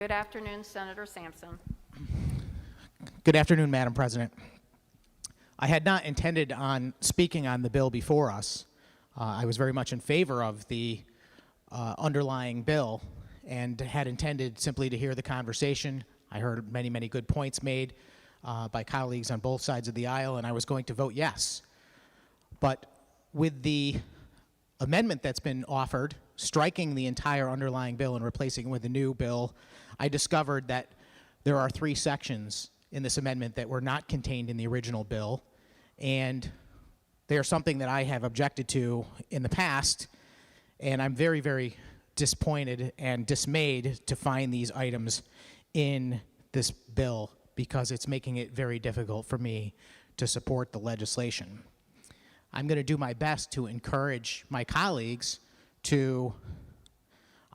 Good afternoon, Senator Sampson. Good afternoon, Madam President. I had not intended on speaking on the bill before us. I was very much in favor of the underlying bill and had intended simply to hear the conversation. I heard many, many good points made by colleagues on both sides of the aisle, and I was going to vote yes. But with the amendment that's been offered, striking the entire underlying bill and replacing it with a new bill, I discovered that there are 3 sections in this amendment that were not contained in the original bill, and they are something that I have objected to in the past, and I'm very, very disappointed and dismayed to find these items in this bill because it's making it very difficult for me to support the legislation. I'm going to do my best to encourage my colleagues to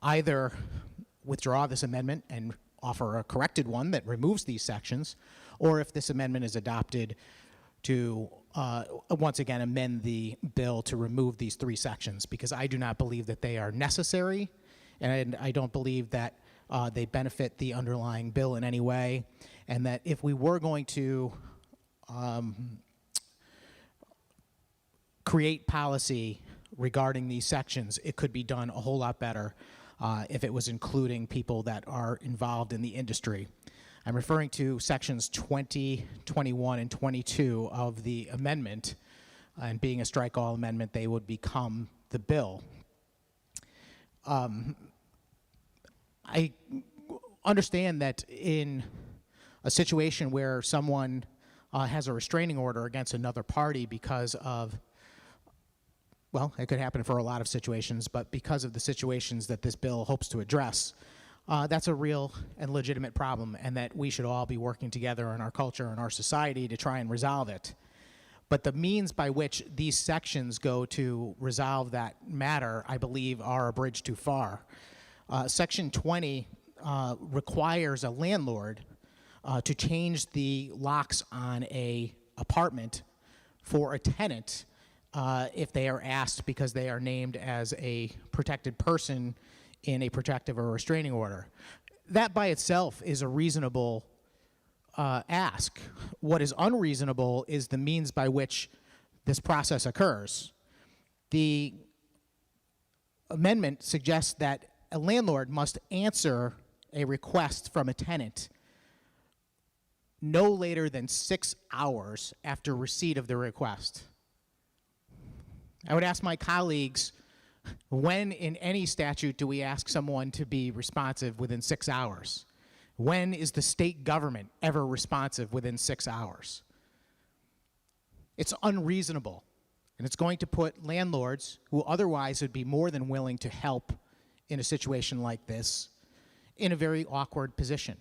either withdraw this amendment and offer a corrected one that removes these sections, or if this amendment is adopted, to once again amend the bill to remove these 3 sections, because I do not believe that they are necessary, and I don't believe that they benefit the underlying bill in any way, and that if we were going to create policy regarding these sections, it could be done a whole lot better if it was including people that are involved in the industry. I'm referring to sections 20, 21, and 22 of the amendment, and being a strike-all amendment, they would become the bill. I understand that in a situation where someone has a restraining order against another party because of, well, it could happen for a lot of situations, but because of the situations that this bill hopes to address, that's a real and legitimate problem, and that we should all be working together in our culture and our society to try and resolve it. But the means by which these sections go to resolve that matter, I believe, are a bridge too far. Section 20 requires a landlord to change the locks on an apartment for a tenant if they are asked, because they are named as a protected person in a protective or restraining order. That by itself is a reasonable ask. What is unreasonable is the means by which this process occurs. The amendment suggests that a landlord must answer a request from a tenant no later than 6 hours after receipt of the request. I would ask my colleagues, when in any statute do we ask someone to be responsive within 6 hours? When is the state government ever responsive within 6 hours? It's unreasonable, and it's going to put landlords who otherwise would be more than willing to help in a situation like this in a very awkward position.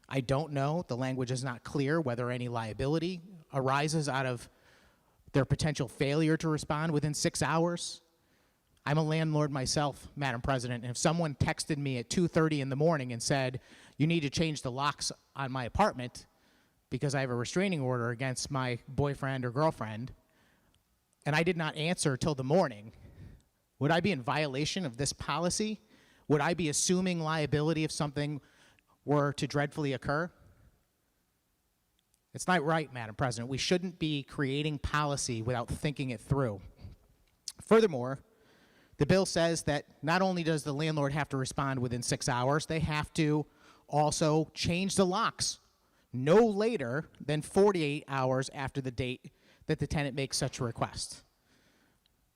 I don't know, the language is not clear whether any liability arises out of their potential failure to respond within 6 hours. I'm a landlord myself, Madam President, and if someone texted me at 2:30 in the morning and said, you need to change the locks on my apartment because I have a restraining order against my boyfriend or girlfriend, and I did not answer till the morning, would I be in violation of this policy? Would I be assuming liability if something were to dreadfully occur? It's not right, Madam President. We shouldn't be creating policy without thinking it through. Furthermore, the bill says that not only does the landlord have to respond within 6 hours, they have to also change the locks no later than 48 hours after the date that the tenant makes such a request.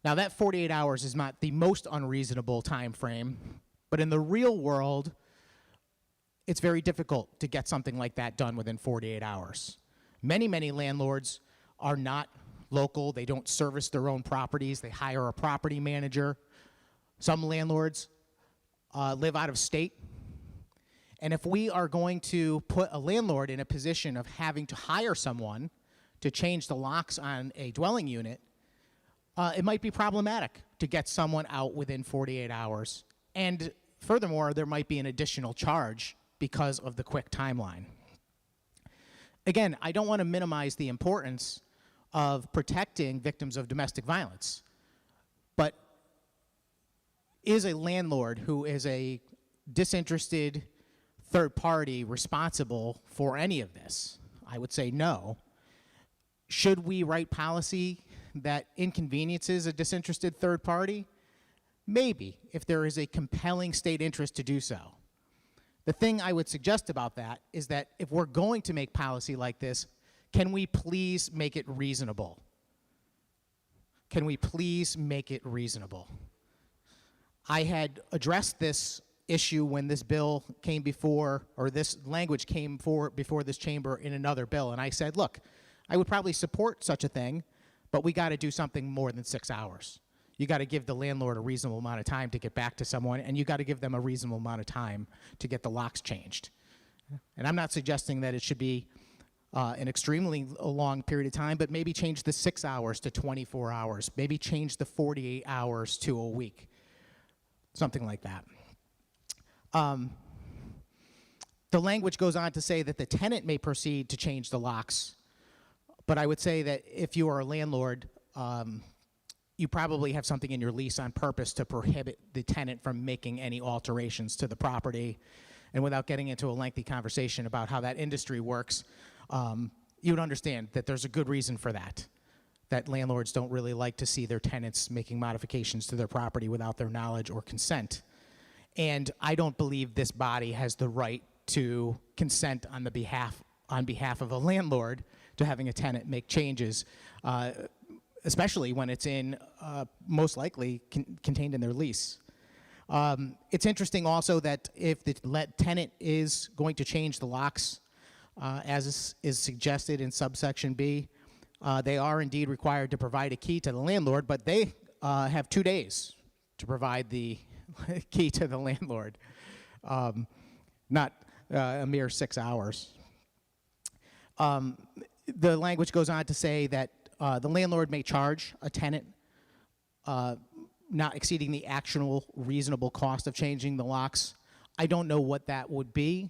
Now, that 48 hours is not the most unreasonable time frame, but in the real world, it's very difficult to get something like that done within 48 hours. Many, many landlords are not local. They don't service their own properties. They hire a property manager. Some landlords live out of state. And if we are going to put a landlord in a position of having to hire someone to change the locks on a dwelling unit, it might be problematic to get someone out within 48 hours. And furthermore, there might be an additional charge because of the quick timeline. Again, I don't want to minimize the importance of protecting victims of domestic violence, but is a landlord who is a disinterested third party responsible for any of this? I would say no. Should we write policy that inconveniences a disinterested third party? Maybe, if there is a compelling state interest to do so. The thing I would suggest about that is that if we're going to make policy like this, can we please make it reasonable? Can we please make it reasonable? I had addressed this issue when this bill came before, or this language came before this chamber in another bill, and I said, look, I would probably support such a thing, but we got to do something more than 6 hours. You got to give the landlord a reasonable amount of time to get back to someone, and you got to give them a reasonable amount of time to get the locks changed. And I'm not suggesting that it should be an extremely long period of time, but maybe change the 6 hours to 24 hours, maybe change the 48 hours to a week, something like that. The language goes on to say that the tenant may proceed to change the locks, but I would say that if you are a landlord, you probably have something in your lease on purpose to prohibit the tenant from making any alterations to the property. And without getting into a lengthy conversation about how that industry works, you would understand that there's a good reason for that, that landlords don't really like to see their tenants making modifications to their property without their knowledge or consent. And I don't believe this body has the right to consent on behalf of a landlord to having a tenant make changes, especially when it's in, most likely, contained in their lease. It's interesting also that if the tenant is going to change the locks, as is suggested in subsection B, they are indeed required to provide a key to the landlord, but they have 2 days to provide the key to the landlord, not a mere 6 hours. The language goes on to say that the landlord may charge a tenant not exceeding the actual reasonable cost of changing the locks. I don't know what that would be,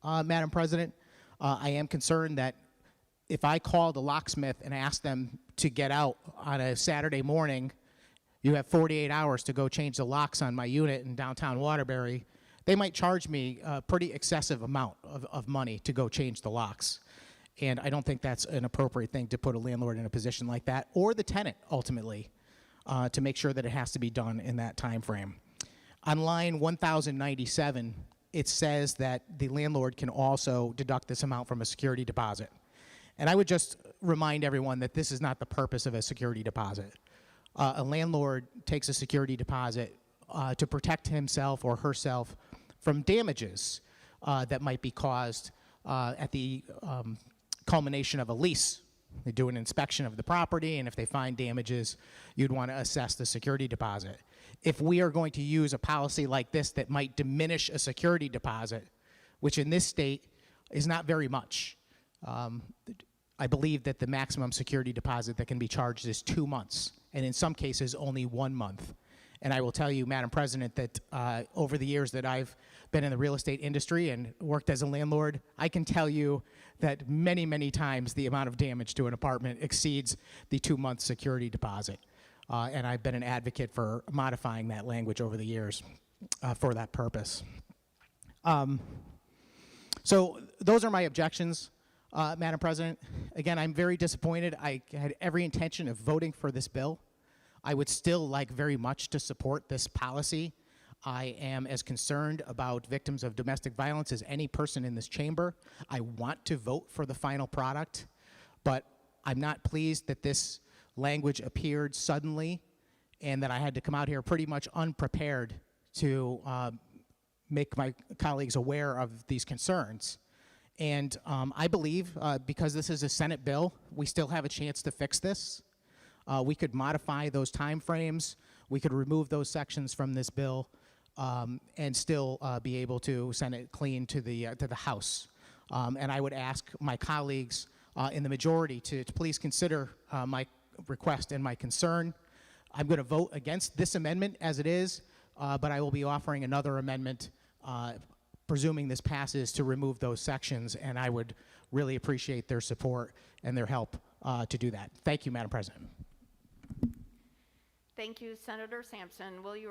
Madam President. I am concerned that if I called a locksmith and asked them to get out on a Saturday morning, you have 48 hours to go change the locks on my unit in downtown Waterbury, they might charge me a pretty excessive amount of money to go change the locks. And I don't think that's an appropriate thing to put a landlord in a position like that, or the tenant, ultimately, to make sure that it has to be done in that time frame. On line 1097, it says that the landlord can also deduct this amount from a security deposit. And I would just remind everyone that this is not the purpose of a security deposit. A landlord takes a security deposit to protect himself or herself from damages that might be caused at the culmination of a lease. They do an inspection of the property, and if they find damages, you'd want to assess the security deposit. If we are going to use a policy like this that might diminish a security deposit, which in this state is not very much, I believe that the maximum security deposit that can be charged is 2 months, and in some cases only 1 month. And I will tell you, Madam President, that over the years that I've been in the real estate industry and worked as a landlord, I can tell you that many, many times the amount of damage to an apartment exceeds the 2-month security deposit. And I've been an advocate for modifying that language over the years for that purpose. So those are my objections, Madam President. Again, I'm very disappointed. I had every intention of voting for this bill. I would still like very much to support this policy. I am as concerned about victims of domestic violence as any person in this chamber. I want to vote for the final product, but I'm not pleased that this language appeared suddenly and that I had to come out here pretty much unprepared to make my colleagues aware of these concerns. And I believe, because this is a Senate bill, we still have a chance to fix this. We could modify those time frames. We could remove those sections from this bill and still be able to send it clean to the House. And I would ask my colleagues in the majority to please consider my request and my concern. I'm going to vote against this amendment as it is, but I will be offering another amendment, presuming this passes, to remove those sections, and I would really appreciate their support and their help to do that. Thank you, Madam President. Thank you, Senator Sampson. Will you